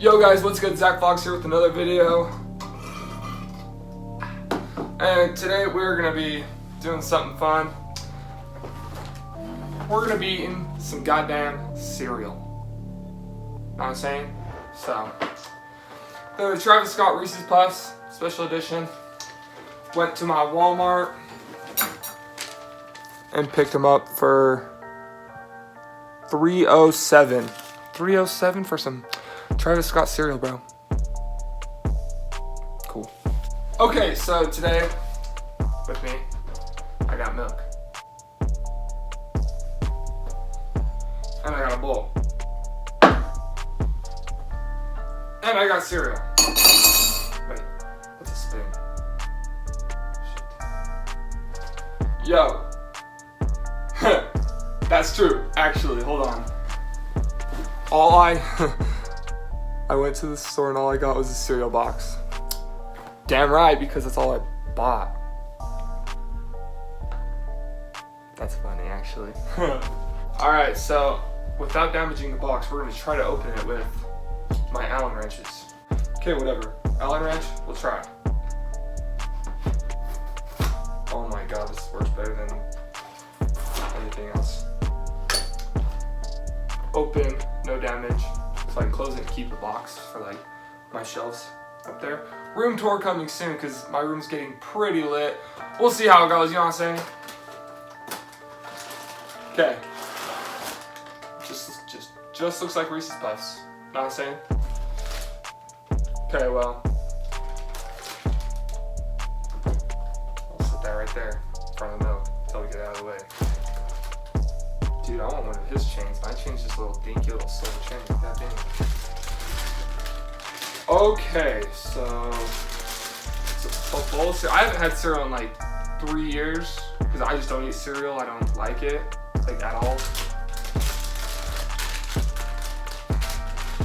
Yo guys, what's good? Zach Fox here with another video. And today we're gonna be doing something fun. We're gonna be eating some goddamn cereal. Know what I'm saying? So, the Travis Scott Reese's Puffs Special Edition. Went to my Walmart and picked them up for $3.07. $3.07 for some Travis Scott cereal, bro. Cool. Okay, so today with me, I got milk. And I got a bowl. And I got cereal. Wait, what's a spoon? Shit. Yo. That's true, actually, hold on. I went to the store and all I got was a cereal box. Damn right, because that's all I bought. That's funny, actually. Alright, so without damaging the box, we're gonna try to open it with my Allen wrenches. Okay, whatever. Allen wrench, we'll try. Oh my god, this works better than anything else. Open, no damage. So I can close it and keep the box for like my shelves up there. Room tour coming soon because my room's getting pretty lit. We'll see how it goes, you know what I'm saying? Okay. Just looks like Reese's Puffs. Know what I'm saying? Okay, well. I'll sit that right there in front of the milk until we get out of the way. Dude, I want one of his chains. My chain's just a little dinky little silver chain. God damn it. Okay, so it's a bowl of cereal. I haven't had cereal in like 3 years because I just don't eat cereal. I don't like it, like at all.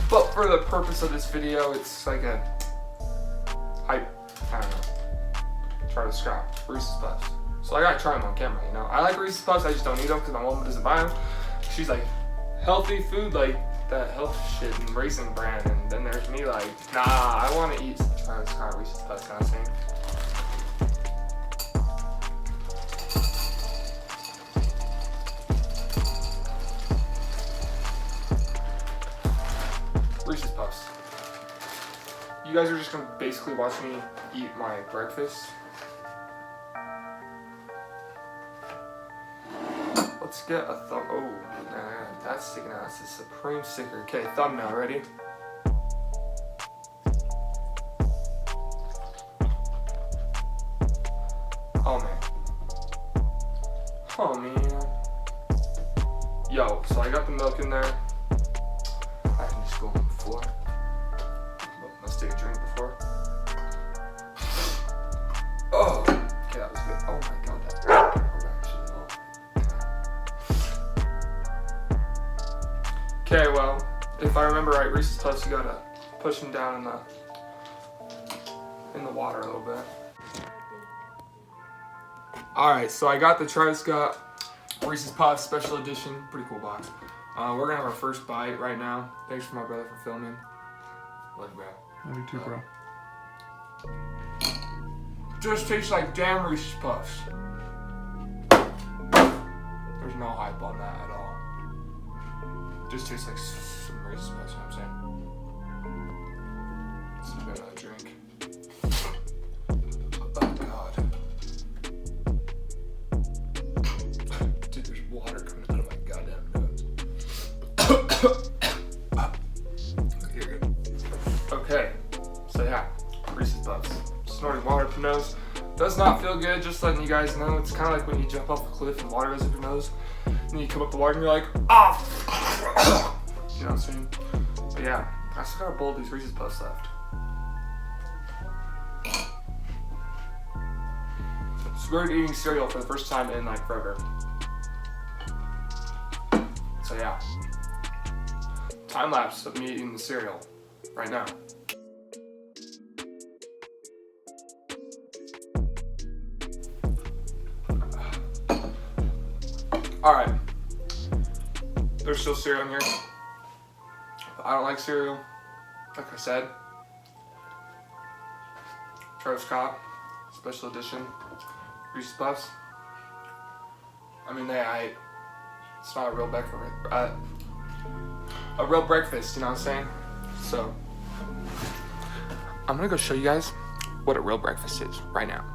But for the purpose of this video, it's like I don't know, Travis Scott Reese's Puffs. So I gotta try them on camera, you know. I like Reese's Puffs, I just don't eat them because my mom doesn't buy them. She's like, healthy food, like that health shit and Raisin Bran, and then there's me like, nah, I want to eat some Travis Scott Reese's Puffs kind of thing. Reese's Puffs. You guys are just gonna basically watch me eat my breakfast. Let's get a thumb. Oh, nah, that's sticking out. It's a Supreme sticker. Okay, thumbnail. Ready? Oh man. Oh man. Yo, so I got the milk in there. I can just go on the floor. Let's take a drink before. Oh, okay, that was good. Oh my god, that actually. Okay, well, if I remember right, Reese's Puffs, you gotta push them down in the water a little bit. All right, so I got the Travis Scott Reese's Puffs Special Edition. Pretty cool box. We're gonna have our first bite right now. Thanks for my brother for filming. Love you, bro. Love you too, bro. Just tastes like damn Reese's Puffs. There's no hype on that at all. Just tastes like some Reese's Puffs, you know what I'm saying? Let's get another drink. Oh god. Dude, there's water coming out of my goddamn nose. Okay, you're good. Okay, so yeah, Reese's Puffs. Snorting water up your nose. Does not feel good, just letting you guys know. It's kind of like when you jump off a cliff and water goes up your nose. And you come up the water and you're like, ah! You know what I'm saying? But yeah, I still got a bowl of these Reese's Puffs left. So we're eating cereal for the first time in like forever. So yeah. Time lapse of me eating the cereal right now. Alright. There's still cereal in here. I don't like cereal. like I said, Travis Scott, special edition, Reese's Puffs. I mean, it's not a real breakfast, you know what I'm saying? So, I'm gonna go show you guys what a real breakfast is right now.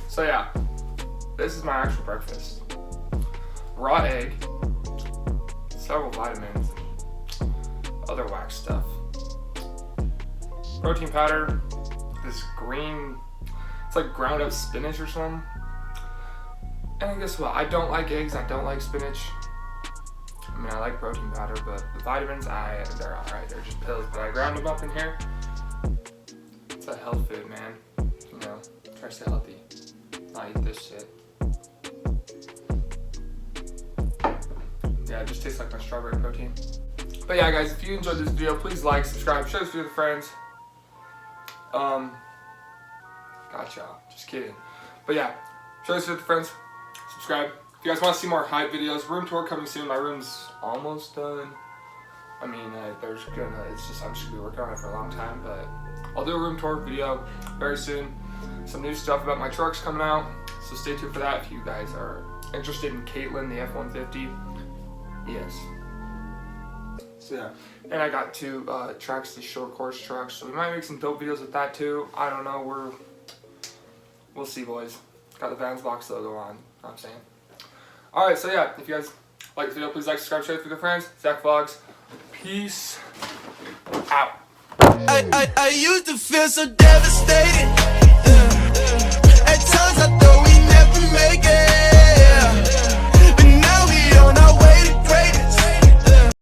So yeah, this is my actual breakfast. Raw egg, several vitamins, other whack stuff. Protein powder, this green, it's like ground up spinach or something. And guess what? I don't like eggs, I don't like spinach. I mean, I like protein powder, but the vitamins, they're alright. They're just pills, but I ground them up in here. It's a health food, man. You know, try to stay healthy. Not eat this shit. Yeah, it just tastes like my strawberry protein. But yeah, guys, if you enjoyed this video, please like, subscribe, share this video with friends. Gotcha. Just kidding. But yeah, share this video with friends. Subscribe. If you guys want to see more hype videos, room tour coming soon. My room's almost done. I mean, I'm just gonna be working on it for a long time, but I'll do a room tour video very soon. Some new stuff about my trucks coming out, so stay tuned for that if you guys are interested in Caitlin, the F-150. Yes. So yeah, and I got 2 tracks, these short course trucks, so we might make some dope videos with that too. I don't know, we'll see, boys. Got the Vans Box logo on, you know what I'm saying? Alright, so yeah, if you guys like this video, please like, subscribe, share it with your friends. Zach Vlogs, peace out. I used to feel so devastated.